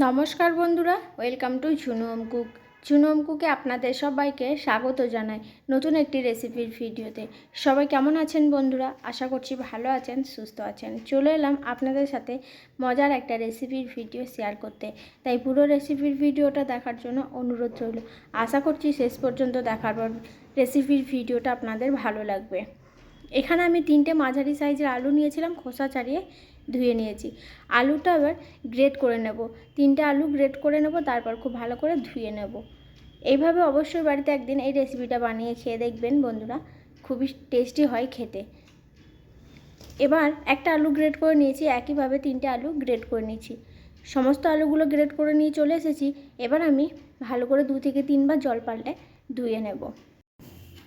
নমস্কার বন্ধুরা, welcome to Jhunu home cook. Jhunu হোমকুকে আপনাদের সবাইকে স্বাগত জানাই নতুন একটি রেসিপির ভিডিওতে। সবাই কেমন আছেন বন্ধুরা? আশা করছি ভালো আছেন, সুস্থ আছেন। চলে এলাম আপনাদের সাথে মজার একটা রেসিপির ভিডিও শেয়ার করতে। তাই পুরো রেসিপির ভিডিওটা দেখার জন্য অনুরোধ রইল। আশা করছি শেষ পর্যন্ত দেখার পর রেসিপির ভিডিওটা আপনাদের ভালো লাগবে। এখানে আমি 3টে মাঝারি সাইজের আলু নিয়েছিলাম, খোসা ছাড়িয়ে ধুয়ে নিয়েছি। আলুটা এবার গ্রেট করে নেব। 3টে আলু গ্রেট করে নেব, তারপর খুব ভালো করে ধুয়ে নেব। এইভাবে অবশ্যই বাড়িতে একদিন এই রেসিপিটা বানিয়ে খেয়ে দেখবেন বন্ধুরা, খুবই টেস্টি হয় খেতে। এবার একটা আলু গ্রেট করে নিয়েছি, একইভাবে 3টে আলু গ্রেট করে নিয়েছি। সমস্ত আলুগুলো গ্রেট করে নিয়ে চলে এসেছি। এবার আমি ভালো করে 2 থেকে 3 বার জল পাল্টে ধুয়ে নেব।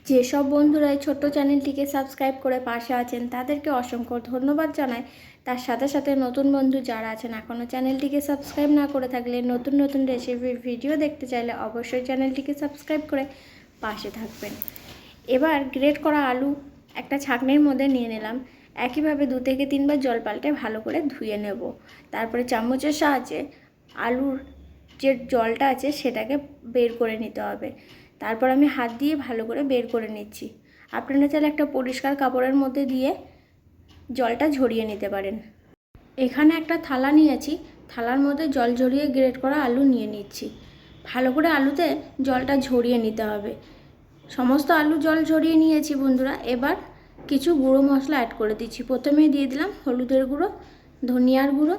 যেসব বন্ধুরা এই ছোট্ট চ্যানেলটিকে সাবস্ক্রাইব করে পাশে আছেন তাদেরকে অসংখ্য ধন্যবাদ জানাই। তার সাথে সাথে নতুন বন্ধু যারা আছেন এখনও চ্যানেলটিকে সাবস্ক্রাইব না করে থাকলে, নতুন নতুন রেসিপির ভিডিও দেখতে চাইলে অবশ্যই চ্যানেলটিকে সাবস্ক্রাইব করে পাশে থাকবেন। এবার গ্রেট করা আলু একটা ছাঁকনির মধ্যে নিয়ে নিলাম। একইভাবে 2 থেকে 3 বার জল পাল্টে ভালো করে ধুয়ে নেব। তারপরে চামচের সাহায্যে আলুর যে জলটা আছে সেটাকে বের করে নিতে হবে। তারপর আমি হাত দিয়ে ভালো করে বের করে নিচ্ছি। আপনারা চাইলে একটা পরিষ্কার কাপড়ের মধ্যে দিয়ে জলটা ঝরিয়ে নিতে পারেন। এখানে একটা থালা নিয়েছি, থালার মধ্যে জল ঝরিয়ে গ্রেট করা আলু নিয়ে নিচ্ছি। ভালো করে আলুতে জলটা ঝরিয়ে নিতে হবে। সমস্ত আলু জল ঝরিয়ে নিয়েছি বন্ধুরা। এবার কিছু গুঁড়ো মশলা অ্যাড করে দিচ্ছি। প্রথমেই দিয়ে দিলাম হলুদের গুঁড়ো, ধনিয়ার গুঁড়ো,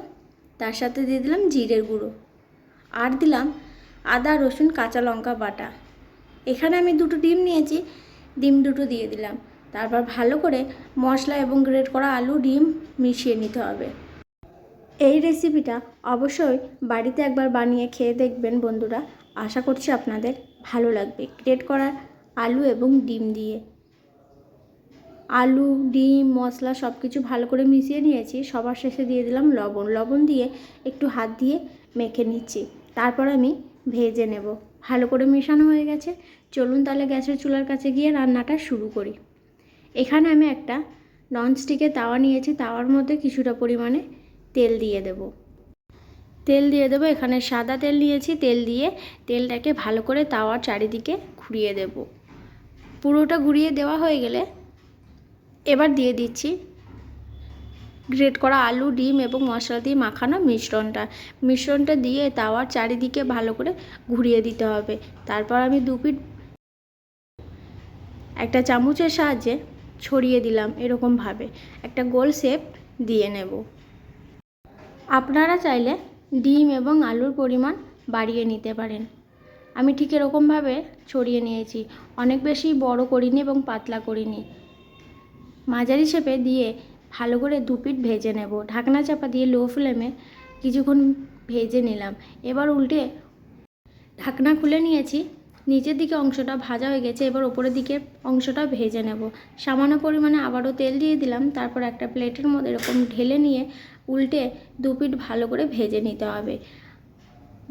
তার সাথে দিয়ে দিলাম জিরের গুঁড়ো, আর দিলাম আদা রসুন কাঁচা লঙ্কা বাটা। এখানে আমি 2টো ডিম নিয়েছি, ডিম 2টো দিয়ে দিলাম। তারপর ভালো করে মশলা এবং গ্রেট করা আলু ডিম মিশিয়ে নিতে হবে। এই রেসিপিটা অবশ্যই বাড়িতে একবার বানিয়ে খেয়ে দেখবেন বন্ধুরা, আশা করছি আপনাদের ভালো লাগবে। গ্রেট করা আলু এবং ডিম দিয়ে, আলু ডিম মশলা সব কিছু ভালো করে মিশিয়ে নিয়েছি। সবার শেষে দিয়ে দিলাম লবণ। লবণ দিয়ে একটু হাত দিয়ে মেখে নিচ্ছি। তারপর আমি ভেজে নেব। ভালো করে মেশানো হয়ে গেছে। চলুন তাহলে গ্যাসের চুলার কাছে গিয়ে রান্নাটা শুরু করি। এখানে আমি একটা ননস্টিকের তাওয়া নিয়েছি। তাওয়ার মধ্যে কিছুটা পরিমাণে তেল দিয়ে দেব। এখানে সাদা তেল নিয়েছি। তেল দিয়ে তেলটাকে ভালো করে তাওয়ার চারিদিকে ঘুরিয়ে দেব। পুরোটা ঘুরিয়ে দেওয়া হয়ে গেলে এবার দিয়ে দিচ্ছি গ্রেট করা আলু ডিম এবং মশলা দিয়ে মাখানো মিশ্রণটা দিয়ে তাওয়ার চারিদিকে ভালো করে ঘুরিয়ে দিতে হবে। তারপর আমি 2 পিঠ একটা চামচের সাহায্যে ছড়িয়ে দিলাম। এরকমভাবে একটা গোল শেপ দিয়ে নেব। আপনারা চাইলে ডিম এবং আলুর পরিমাণ বাড়িয়ে নিতে পারেন। আমি ঠিক এরকমভাবে ছড়িয়ে নিয়েছি। অনেক বেশি বড় করিনি এবং পাতলা করিনি, মাঝারি শেপে দিয়ে ভালো করে 2 পিঠ ভেজে নেব। ঢাকনা চাপা দিয়ে লো ফ্লেমে কিছুক্ষণ ভেজে নিলাম। এবার উল্টে ঢাকনা খুলে নিয়েছি। নিচের দিকে অংশটা ভাজা হয়ে গেছে। এবার ওপরের দিকে অংশটা ভেজে নেব। সামান্য পরিমাণে আবারও তেল দিয়ে দিলাম। তারপর একটা প্লেটের মধ্যে এরকম ঢেলে নিয়ে উল্টে 2 পিঠ ভালো করে ভেজে নিতে হবে।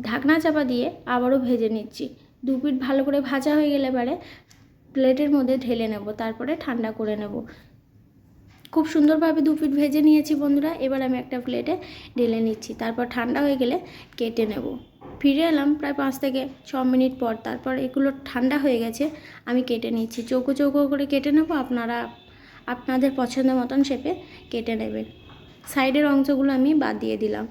ঢাকনা চাপা দিয়ে আবারও ভেজে নিচ্ছি। 2 পিঠ ভালো করে ভাজা হয়ে গেলে এবারে প্লেটের মধ্যে ঢেলে নেব। তারপরে ঠান্ডা করে নেব। খুব সুন্দরভাবে 2 পিঠ ভেজে নিয়েছি বন্ধুরা। এবার আমি একটা প্লেটে ঢেলে নিচ্ছি। তারপর ঠান্ডা হয়ে গেলে কেটে নেব। ফিরে এলাম প্রায় 5 থেকে 6 মিনিট পর। তারপর এগুলো ঠান্ডা হয়ে গেছে, আমি কেটে নিচ্ছি। চৌকো চৌকো করে কেটে নেব। আপনারা আপনাদের পছন্দের মতন শেপে কেটে নেবেন। সাইডের অংশগুলো আমি বাদ দিয়ে দিলাম।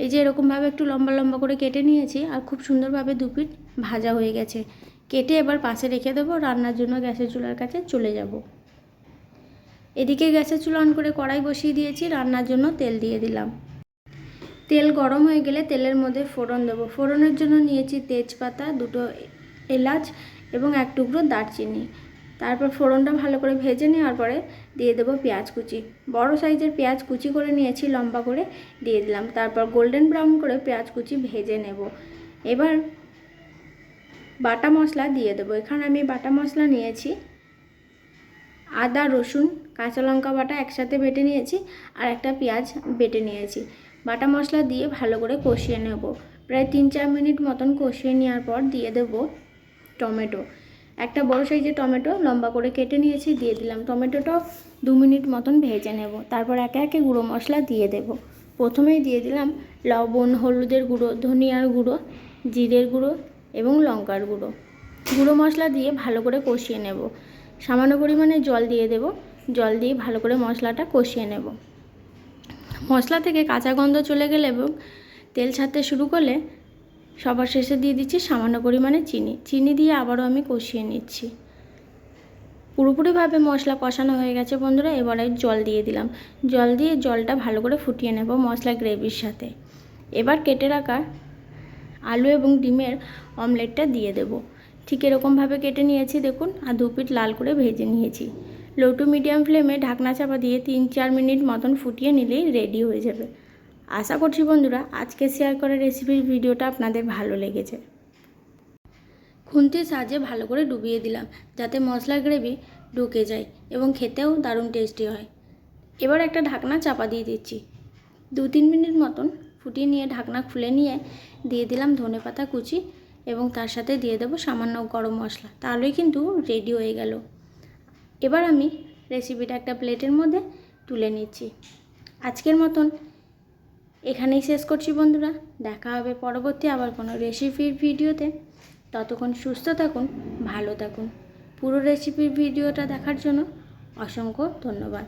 এই যে এরকমভাবে একটু লম্বা লম্বা করে কেটে নিয়েছি। আর খুব সুন্দরভাবে 2 পিঠ ভাজা হয়ে গেছে। কেটে এবার পাশে রেখে দেবো। রান্নার জন্য গ্যাসের চুলার কাছে চলে যাব। এদিকে গ্যাসের চুলা অন করে কড়াই বসিয়ে দিয়েছি। রান্নার জন্য তেল দিয়ে দিলাম। তেল গরম হয়ে গেলে তেলের মধ্যে ফোড়ন দেবো। ফোড়নের জন্য নিয়েছি তেজপাতা, 2টো এলাচ এবং 1 টুকরো দারচিনি। তারপর ফোড়নটা ভালো করে ভেজে নেওয়ার পরে দিয়ে দেবো পেঁয়াজ কুচি। বড় সাইজের পেঁয়াজ কুচি করে নিয়েছি, লম্বা করে দিয়ে দিলাম। তারপর গোল্ডেন ব্রাউন করে পেঁয়াজ কুচি ভেজে নেব। এবার বাটা মশলা দিয়ে দেবো। এখানে আমি বাটা মশলা নিয়েছি আদা রসুন কাঁচা লঙ্কা বাটা একসাথে বেটে নিয়েছি, আর একটা পেঁয়াজ বেটে নিয়েছি। বাটা মশলা দিয়ে ভালো করে কষিয়ে নেব। প্রায় 3-4 মিনিট মতন কষিয়ে নেওয়ার পর দিয়ে দেব টমেটো। একটা বড় সাইজের টমেটো লম্বা করে কেটে নিয়েছি, দিয়ে দিলাম। টমেটোটাও 2 মিনিট মতন ভেজে নেব। তারপর একে একে গুঁড়ো মশলা দিয়ে দেব। প্রথমেই দিয়ে দিলাম লবণ, হলুদের গুঁড়ো, ধনিয়ার গুঁড়ো, জিরের গুঁড়ো এবং লঙ্কার গুঁড়ো। গুঁড়ো মশলা দিয়ে ভালো করে কষিয়ে নেব। সামান্য পরিমাণে জল দিয়ে দেব। জল দিয়ে ভালো করে মশলাটা কষিয়ে নেব। মশলা থেকে কাঁচা গন্ধ চলে গেলে এবং তেল ছাড়তে শুরু করলে সবার শেষে দিয়ে দিচ্ছি সামান্য পরিমাণে চিনি দিয়ে আবারও আমি কষিয়ে নিচ্ছি। পুরোপুরিভাবে মশলা কষানো হয়ে গেছে বন্ধুরা। এবারে জল দিয়ে দিলাম। জল দিয়ে জলটা ভালো করে ফুটিয়ে নেব মশলা গ্রেভির সাথে। এবার কেটে রাখা আলু এবং ডিমের অমলেটটা দিয়ে দেব। ঠিক এরকমভাবে কেটে নিয়েছি দেখুন, আর 2 পিঠ লাল করে ভেজে নিয়েছি। লো টু মিডিয়াম ফ্লেমে ঢাকনা চাপা দিয়ে 3-4 মিনিট মতন ফুটিয়ে নিলেই রেডি হয়ে যাবে। আশা করছি বন্ধুরা আজকে শেয়ার করা রেসিপির ভিডিওটা আপনাদের ভালো লেগেছে। খুন্তির সাহায্যে ভালো করে ডুবিয়ে দিলাম যাতে মশলার গ্রেভি ঢুকে যায় এবং খেতেও দারুণ টেস্টি হয়। এবার একটা ঢাকনা চাপা দিয়ে দিচ্ছি। 2-3 মিনিট মতন ফুটিয়ে নিয়ে ঢাকনা খুলে নিয়ে দিয়ে দিলাম ধনেপাতা কুচি এবং তার সাথে দিয়ে দেবো সামান্য গরম মশলা। তাহলেই কিন্তু রেডি হয়ে গেল। এবার আমি রেসিপিটা একটা প্লেটের মধ্যে তুলে নিচ্ছি। আজকের মতন এখানেই শেষ করছি বন্ধুরা। দেখা হবে পরবর্তী আবার কোনো রেসিপির ভিডিওতে। ততক্ষণ সুস্থ থাকুন, ভালো থাকুন। পুরো রেসিপির ভিডিওটা দেখার জন্য অসংখ্য ধন্যবাদ।